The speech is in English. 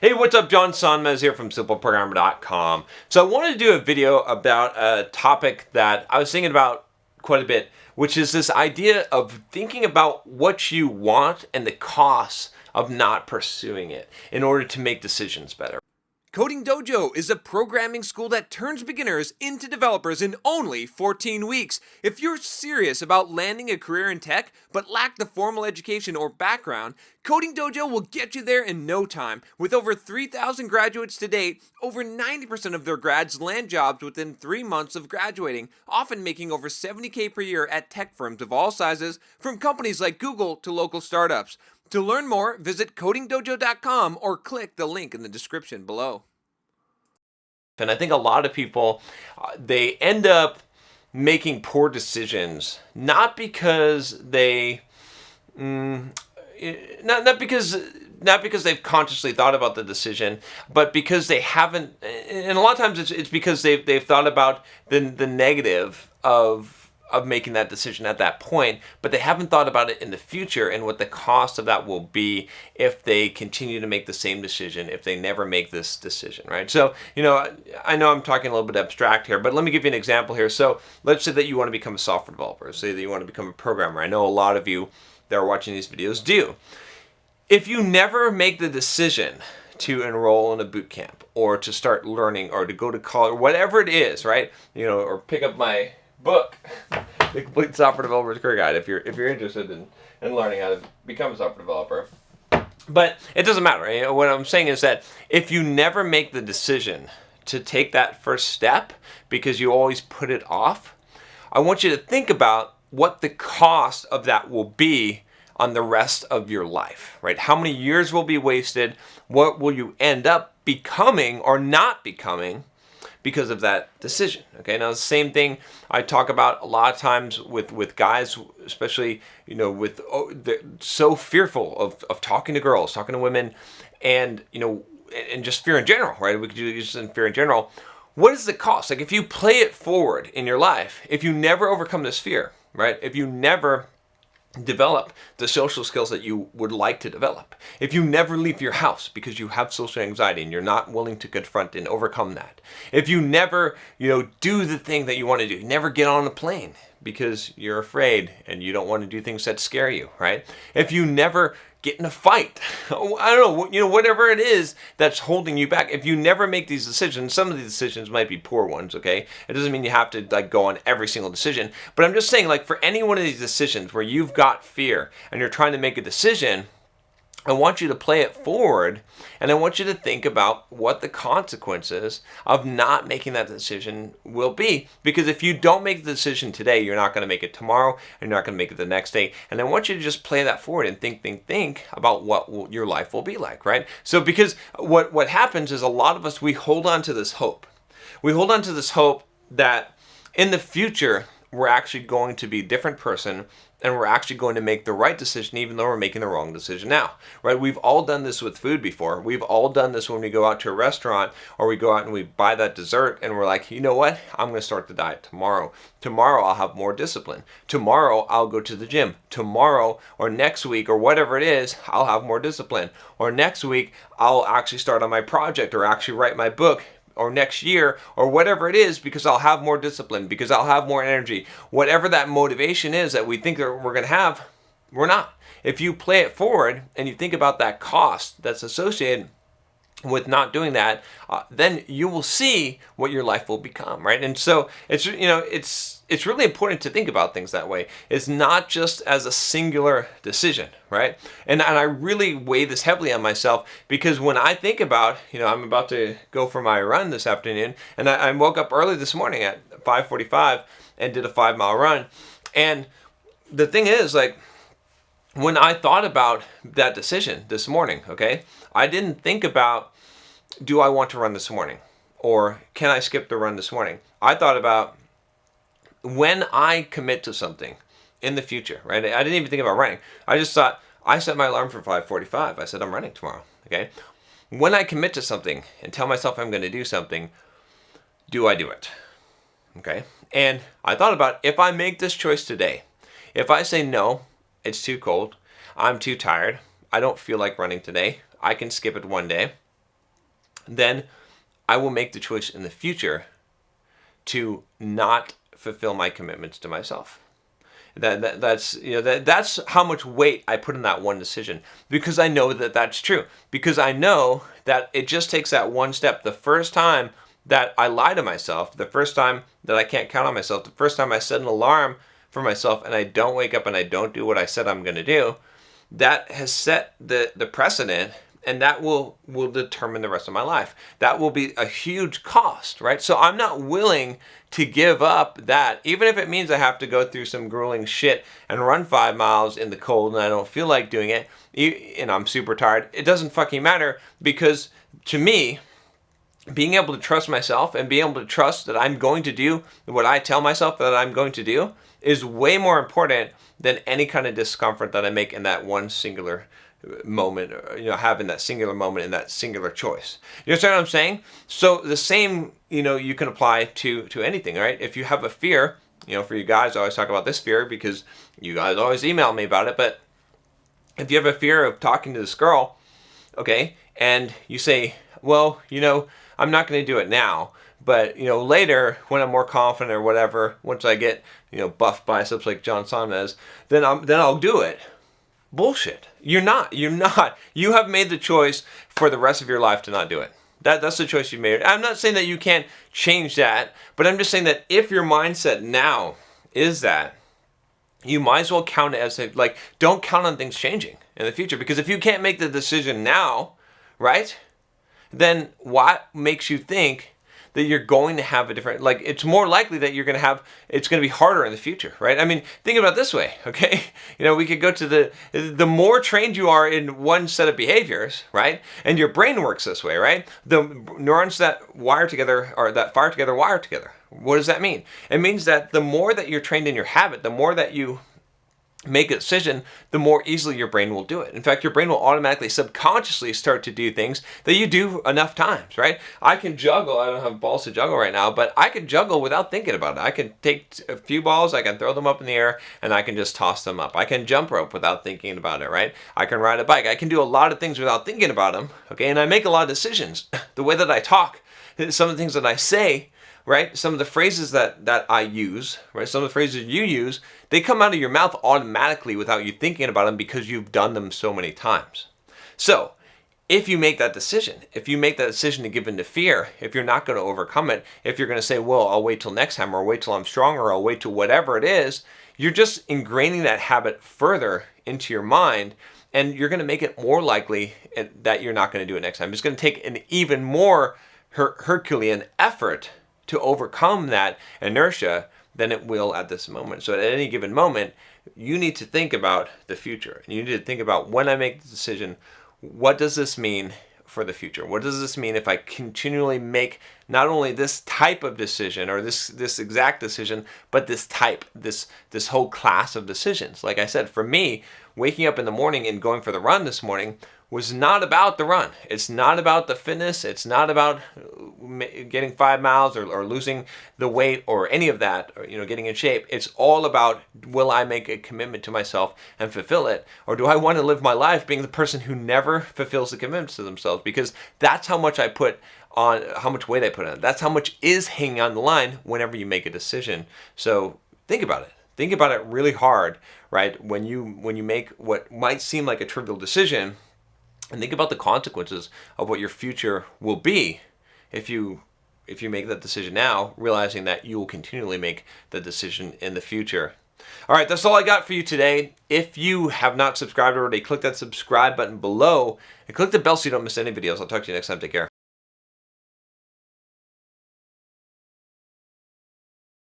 Hey, what's up? John Sonmez here from simpleprogrammer.com. So I wanted to do a video about a topic that I was thinking about quite a bit, which is this idea of thinking about what you want and the costs of not pursuing it in order to make decisions better. Coding Dojo is a programming school that turns beginners into developers in only 14 weeks. If you're serious about landing a career in tech but lack the formal education or background, Coding Dojo will get you there in no time. With over 3,000 graduates to date, over 90% of their grads land jobs within 3 months of graduating, often making over $70K per year at tech firms of all sizes, from companies like Google to local startups. To learn more, visit codingdojo.com or click the link in the description below. And I think a lot of people, they end up making poor decisions, not because they, not because they've consciously thought about the decision, but because they haven't. And a lot of times it's because they've thought about the negative of making that decision at that point, but they haven't thought about it in the future and what the cost of that will be if they continue to make the same decision, if they never make this decision, right? So, I know I'm talking a little bit abstract here, but let me give you an example here. So let's say that you want to become a software developer, say that you want to become a programmer. I know a lot of you that are watching these videos do. If you never make the decision to enroll in a boot camp or to start learning or to go to college, whatever it is, right? Or pick up my book, The Complete Software Developer's Career Guide, if you're interested in learning how to become a software developer. But it doesn't matter. Right? What I'm saying is that if you never make the decision to take that first step because you always put it off, I want you to think about what the cost of that will be on the rest of your life, right? How many years will be wasted? What will you end up becoming or not becoming because of that decision? Okay, now the same thing I talk about a lot of times with guys, especially, they're so fearful of talking to girls, talking to women, and, and just fear in general, right? We could do this in fear in general. What is the cost? Like, if you play it forward in your life, if you never overcome this fear, right? If you never develop the social skills that you would like to develop, if you never leave your house because you have social anxiety and you're not willing to confront and overcome that, if you never do the thing that you want to do, never get on a plane because you're afraid and you don't want to do things that scare you, right? If you never get in a fight, I don't know, whatever it is that's holding you back, if you never make these decisions, some of these decisions might be poor ones, okay? It doesn't mean you have to go on every single decision, but I'm just saying, for any one of these decisions where you've got fear and you're trying to make a decision, I want you to play it forward, and I want you to think about what the consequences of not making that decision will be. Because if you don't make the decision today, you're not going to make it tomorrow, and you're not going to make it the next day. And I want you to just play that forward and think about what your life will be like, right? So because what happens is a lot of us, we hold on to this hope. We hold on to this hope that in the future, we're actually going to be a different person, and we're actually going to make the right decision even though we're making the wrong decision now, right? We've all done this with food before. We've all done this when we go out to a restaurant or we go out and we buy that dessert and we're like, you know what? I'm going to start the diet tomorrow. Tomorrow I'll have more discipline. Tomorrow I'll go to the gym. Tomorrow or next week or whatever it is, I'll have more discipline. Or next week I'll actually start on my project or actually write my book, or next year, or whatever it is, because I'll have more discipline, because I'll have more energy. Whatever that motivation is that we think that we're going to have, we're not. If you play it forward and you think about that cost that's associated with not doing that, then you will see what your life will become, right? And so it's really important to think about things that way. It's not just as a singular decision, right? And I really weigh this heavily on myself, because when I think about, I'm about to go for my run this afternoon, and I woke up early this morning at 5:45 and did a 5-mile run. And the thing is, when I thought about that decision this morning, okay, I didn't think about, do I want to run this morning? Or can I skip the run this morning? I thought about, when I commit to something in the future, right? I didn't even think about running. I just thought, I set my alarm for 5:45. I said, I'm running tomorrow, okay? When I commit to something and tell myself I'm going to do something, do I do it? Okay? And I thought about, if I make this choice today, if I say, no, it's too cold, I'm too tired, I don't feel like running today, I can skip it one day, then I will make the choice in the future to not fulfill my commitments to myself. That's how much weight I put in that one decision, because I know that that's true. Because I know that it just takes that one step. The first time that I lie to myself, the first time that I can't count on myself, the first time I set an alarm for myself and I don't wake up and I don't do what I said I'm going to do, that has set the precedent, and that will determine the rest of my life. That will be a huge cost, right? So I'm not willing to give up that, even if it means I have to go through some grueling shit and run 5 miles in the cold and I don't feel like doing it, and I'm super tired. It doesn't fucking matter, because to me, being able to trust myself and being able to trust that I'm going to do what I tell myself that I'm going to do is way more important than any kind of discomfort that I make in that one singular moment, having that singular moment in that singular choice. You understand what I'm saying? So the same, you can apply to anything, right? If you have a fear, for you guys, I always talk about this fear because you guys always email me about it, but if you have a fear of talking to this girl, okay, and you say, well, I'm not going to do it now, but later when I'm more confident or whatever, once I get buff biceps like John Sonmez, then I'll do it. Bullshit. You're not. You have made the choice for the rest of your life to not do it. That's the choice you've made. I'm not saying that you can't change that, but I'm just saying that if your mindset now is that, you might as well count it as don't count on things changing in the future, because if you can't make the decision now, right, then what makes you think that you're going to have a different, it's more likely that it's going to be harder in the future, right? I mean, think about it this way, okay? We could go to the more trained you are in one set of behaviors, right? And your brain works this way, right? The neurons that wire together, or that fire together, wire together. What does that mean? It means that the more that you're trained in your habit, the more that you make a decision, the more easily your brain will do it. In fact, your brain will automatically, subconsciously start to do things that you do enough times, right? I can juggle. I don't have balls to juggle right now, but I can juggle without thinking about it. I can take a few balls, I can throw them up in the air, and I can just toss them up. I can jump rope without thinking about it, right? I can ride a bike. I can do a lot of things without thinking about them, okay? And I make a lot of decisions. The way that I talk, some of the things that I say, right? Some of the phrases that I use, right? Some of the phrases you use, they come out of your mouth automatically without you thinking about them, because you've done them so many times. So if you make that decision, to give in to fear, if you're not going to overcome it, if you're going to say, well, I'll wait till next time, or wait till I'm stronger, or I'll wait till whatever it is, you're just ingraining that habit further into your mind, and you're going to make it more likely that you're not going to do it next time. It's going to take an even more Herculean effort to overcome that inertia than it will at this moment. So at any given moment, you need to think about the future. And you need to think about, when I make the decision, what does this mean for the future? What does this mean if I continually make not only this type of decision, or this exact decision, but this whole class of decisions? Like I said, for me, waking up in the morning and going for the run this morning was not about the run. It's not about the fitness. It's not about getting 5 miles or losing the weight or any of that, or getting in shape. It's all about, will I make a commitment to myself and fulfill it, or do I want to live my life being the person who never fulfills the commitments to themselves? Because that's how much weight I put on it. That's how much is hanging on the line whenever you make a decision. So think about it. Think about it really hard, right? When you make what might seem like a trivial decision, and think about the consequences of what your future will be if you make that decision now, realizing that you will continually make the decision in the future. All right, that's all I got for you today. If you have not subscribed already, click that subscribe button below and click the bell so you don't miss any videos. I'll talk to you next time. Take care.